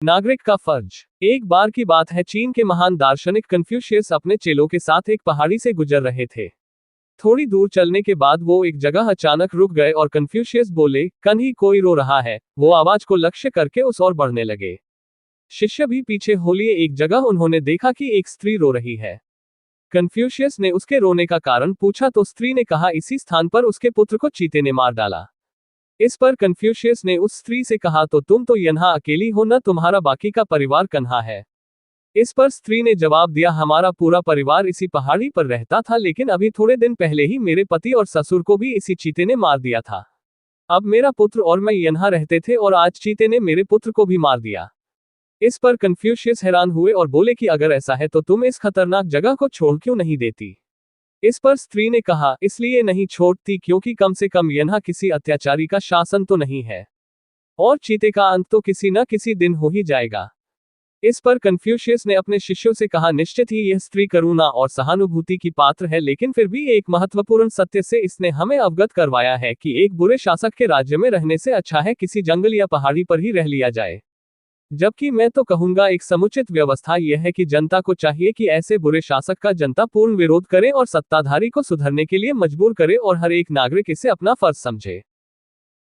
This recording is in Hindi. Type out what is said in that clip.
नागरिक का फर्ज। एक बार की बात है, चीन के महान दार्शनिक कन्फ्यूशियस अपने चेलों के साथ एक पहाड़ी से गुजर रहे थे। थोड़ी दूर चलने के बाद वो एक जगह अचानक रुक गए और कन्फ्यूशियस बोले, कहीं कोई रो रहा है। वो आवाज को लक्ष्य करके उस ओर बढ़ने लगे। शिष्य भी पीछे हो लिए। एक जगह उन्होंने देखा कि एक स्त्री रो रही है। कन्फ्यूशियस ने उसके रोने का कारण पूछा तो स्त्री ने कहा, इसी स्थान पर उसके पुत्र को चीते ने मार डाला। इस पर कन्फ्यूशियस ने उस स्त्री से कहा, तो तुम तो यहाँ अकेली हो न, तुम्हारा बाकी का परिवार कहाँ है? इस पर स्त्री ने जवाब दिया, हमारा पूरा परिवार इसी पहाड़ी पर रहता था, लेकिन अभी थोड़े दिन पहले ही मेरे पति और ससुर को भी इसी चीते ने मार दिया था। अब मेरा पुत्र और मैं यहाँ रहते थे और आज चीते ने मेरे पुत्र को भी मार दिया। इस पर कन्फ्यूशियस हैरान हुए और बोले कि अगर ऐसा है तो तुम इस खतरनाक जगह को छोड़ क्यों नहीं देती? इस पर स्त्री ने कहा, इसलिए नहीं छोड़ती क्योंकि कम से कम यहाँ किसी अत्याचारी का शासन तो नहीं है, और चीते का अंत तो किसी न किसी दिन हो ही जाएगा। इस पर कन्फ्यूशियस ने अपने शिष्यों से कहा, निश्चित ही यह स्त्री करुणा और सहानुभूति की पात्र है, लेकिन फिर भी एक महत्वपूर्ण सत्य से इसने हमें अवगत करवाया है कि एक बुरे शासक के राज्य में रहने से अच्छा है किसी जंगल या पहाड़ी पर ही रह लिया जाए। जबकि मैं तो कहूंगा एक समुचित व्यवस्था यह है कि जनता को चाहिए कि ऐसे बुरे शासक का जनता पूर्ण विरोध करे और सत्ताधारी को सुधरने के लिए मजबूर करे और हर एक नागरिक इसे अपना फर्ज समझे।